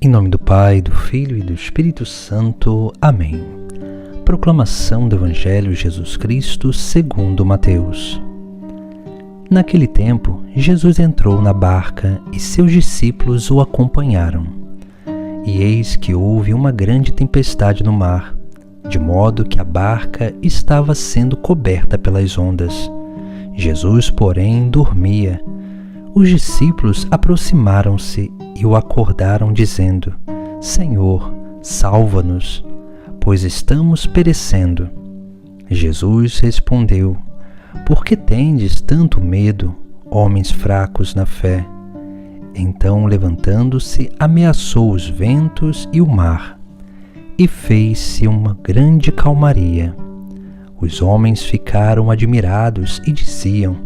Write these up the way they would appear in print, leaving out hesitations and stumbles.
Em nome do Pai, do Filho e do Espírito Santo. Amém. Proclamação do Evangelho de Jesus Cristo segundo Mateus. Naquele tempo, Jesus entrou na barca e seus discípulos o acompanharam. E eis que houve uma grande tempestade no mar, de modo que a barca estava sendo coberta pelas ondas. Jesus, porém, dormia. Os discípulos aproximaram-se e o acordaram, dizendo: Senhor, salva-nos, pois estamos perecendo. Jesus respondeu: Por que tendes tanto medo, homens fracos na fé? Então, levantando-se, ameaçou os ventos e o mar, e fez-se uma grande calmaria. Os homens ficaram admirados e diziam: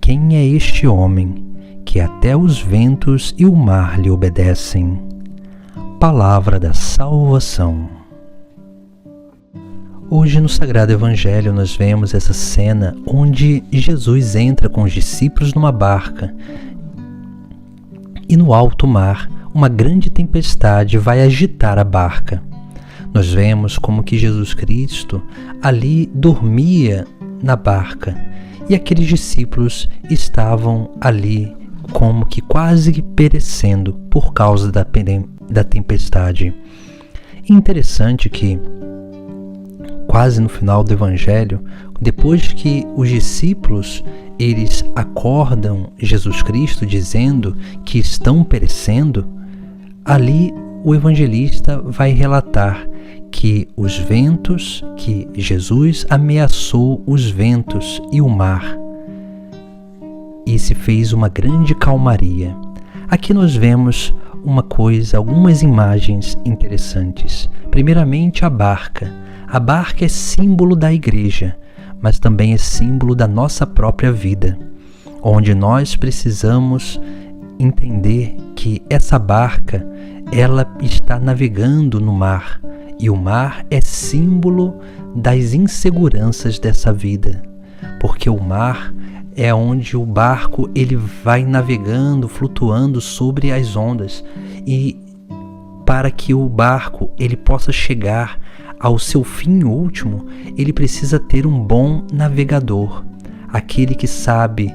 Quem é este homem, que até os ventos e o mar lhe obedecem? Palavra da salvação. Hoje no Sagrado Evangelho nós vemos essa cena onde Jesus entra com os discípulos numa barca e no alto mar uma grande tempestade vai agitar a barca. Nós vemos como que Jesus Cristo ali dormia na barca e aqueles discípulos estavam ali como que quase perecendo por causa da tempestade. Interessante que quase no final do Evangelho, depois que os discípulos eles acordam Jesus Cristo dizendo que estão perecendo, ali o evangelista vai relatar que os ventos, que Jesus ameaçou os ventos e o mar, e se fez uma grande calmaria. Aqui nós vemos algumas imagens interessantes. Primeiramente, a barca. A barca é símbolo da igreja, mas também é símbolo da nossa própria vida, onde nós precisamos entender que essa barca, ela está navegando no mar, e o mar é símbolo das inseguranças dessa vida, porque o mar é onde o barco ele vai navegando, flutuando sobre as ondas, e para que o barco ele possa chegar ao seu fim último, ele precisa ter um bom navegador, aquele que sabe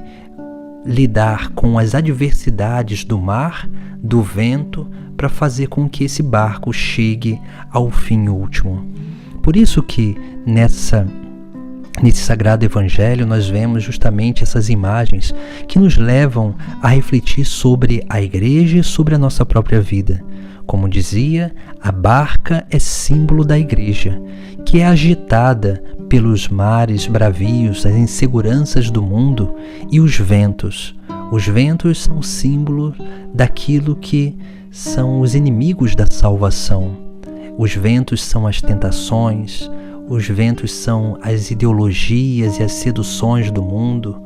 lidar com as adversidades do mar, do vento, para fazer com que esse barco chegue ao fim último. Por isso que nesse Sagrado Evangelho nós vemos justamente essas imagens que nos levam a refletir sobre a igreja e sobre a nossa própria vida. Como dizia, a barca é símbolo da igreja, que é agitada pelos mares bravios, as inseguranças do mundo e os ventos. Os ventos são símbolo daquilo que são os inimigos da salvação. Os ventos são as tentações, os ventos são as ideologias e as seduções do mundo.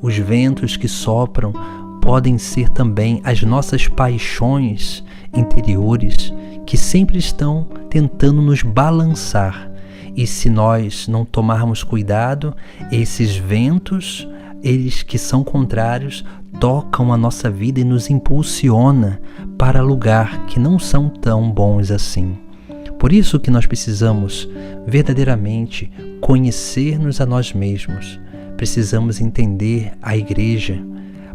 Os ventos que sopram podem ser também as nossas paixões interiores que sempre estão tentando nos balançar. E se nós não tomarmos cuidado, esses ventos, eles que são contrários, tocam a nossa vida e nos impulsiona para lugares que não são tão bons assim. Por isso que nós precisamos verdadeiramente conhecer-nos a nós mesmos. Precisamos entender a igreja,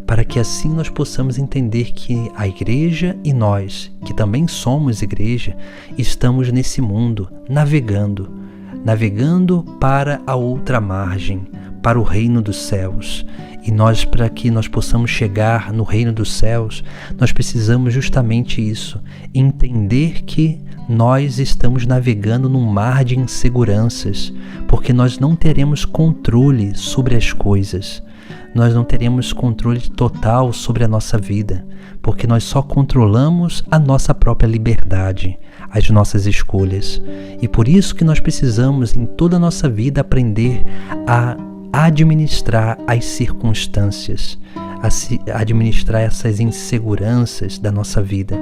para que assim nós possamos entender que a igreja e nós, que também somos igreja, estamos nesse mundo navegando para a outra margem, para o reino dos céus. E nós, para que nós possamos chegar no reino dos céus, nós precisamos justamente isso, entender que nós estamos navegando num mar de inseguranças, porque nós não teremos controle sobre as coisas. Nós não teremos controle total sobre a nossa vida, porque nós só controlamos a nossa própria liberdade, as nossas escolhas. E por isso que nós precisamos, em toda a nossa vida, aprender a administrar as circunstâncias, administrar essas inseguranças da nossa vida,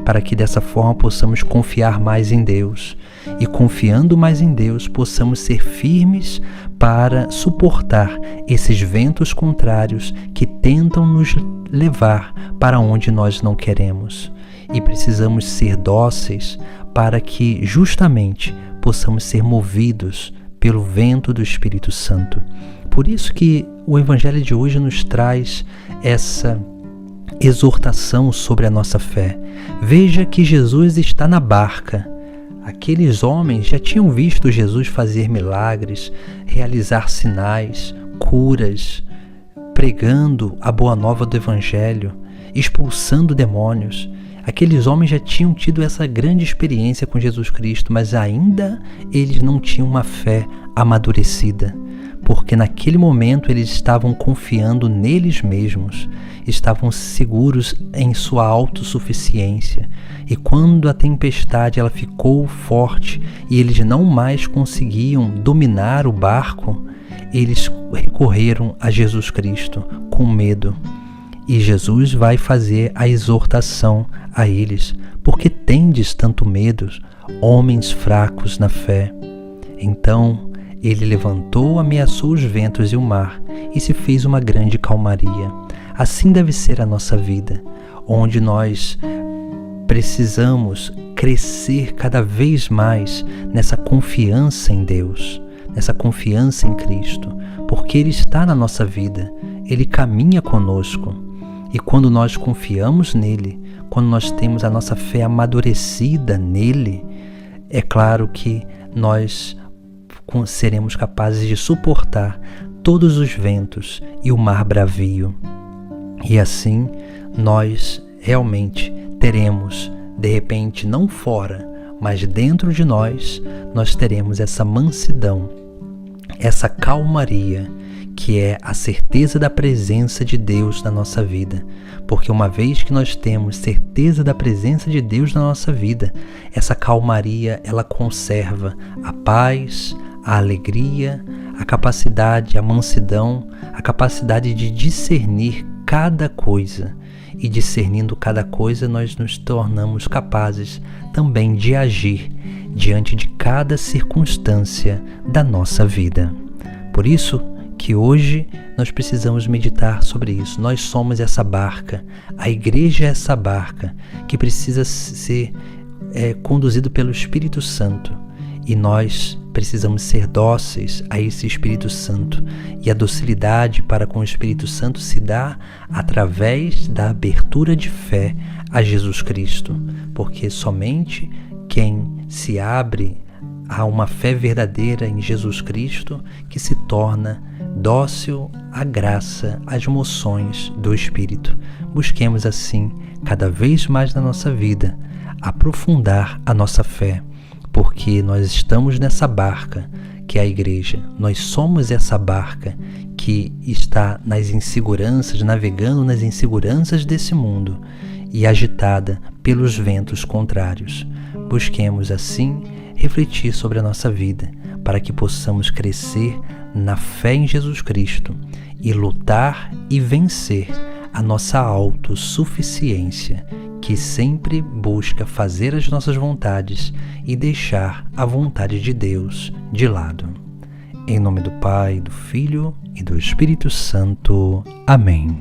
para que dessa forma possamos confiar mais em Deus e, confiando mais em Deus, possamos ser firmes para suportar esses ventos contrários que tentam nos levar para onde nós não queremos. E precisamos ser dóceis para que justamente possamos ser movidos pelo vento do Espírito Santo. Por isso que o Evangelho de hoje nos traz essa exortação sobre a nossa fé. Veja que Jesus está na barca. Aqueles homens já tinham visto Jesus fazer milagres, realizar sinais, curas, pregando a boa nova do Evangelho, expulsando demônios. Aqueles homens já tinham tido essa grande experiência com Jesus Cristo, mas ainda eles não tinham uma fé amadurecida, porque naquele momento eles estavam confiando neles mesmos, estavam seguros em sua autossuficiência. E quando a tempestade ela ficou forte e eles não mais conseguiam dominar o barco, eles recorreram a Jesus Cristo com medo. E Jesus vai fazer a exortação a eles: porque tendes tanto medo, homens fracos na fé? Então ele levantou, ameaçou os ventos e o mar, e se fez uma grande calmaria. Assim deve ser a nossa vida, onde nós precisamos crescer cada vez mais nessa confiança em Deus, nessa confiança em Cristo, porque Ele está na nossa vida, Ele caminha conosco. E quando nós confiamos nele, quando nós temos a nossa fé amadurecida nele, é claro que nós seremos capazes de suportar todos os ventos e o mar bravio. E assim nós realmente teremos, de repente, não fora, mas dentro de nós, nós teremos essa mansidão, essa calmaria, que é a certeza da presença de Deus na nossa vida. Porque uma vez que nós temos certeza da presença de Deus na nossa vida, essa calmaria, ela conserva a paz, a alegria, a capacidade, a mansidão, a capacidade de discernir cada coisa. E discernindo cada coisa, nós nos tornamos capazes também de agir diante de cada circunstância da nossa vida. Por isso que hoje nós precisamos meditar sobre isso. Nós somos essa barca, a igreja é essa barca que precisa ser conduzido pelo Espírito Santo, e nós precisamos ser dóceis a esse Espírito Santo, e a docilidade para com o Espírito Santo se dá através da abertura de fé a Jesus Cristo, porque somente quem se abre a uma fé verdadeira em Jesus Cristo que se torna dócil à graça, às moções do Espírito. Busquemos assim, cada vez mais na nossa vida, aprofundar a nossa fé, porque nós estamos nessa barca que é a igreja. Nós somos essa barca que está nas inseguranças, navegando nas inseguranças desse mundo e agitada pelos ventos contrários. Busquemos assim refletir sobre a nossa vida, para que possamos crescer na fé em Jesus Cristo e lutar e vencer a nossa autossuficiência, que sempre busca fazer as nossas vontades e deixar a vontade de Deus de lado. Em nome do Pai, do Filho e do Espírito Santo. Amém.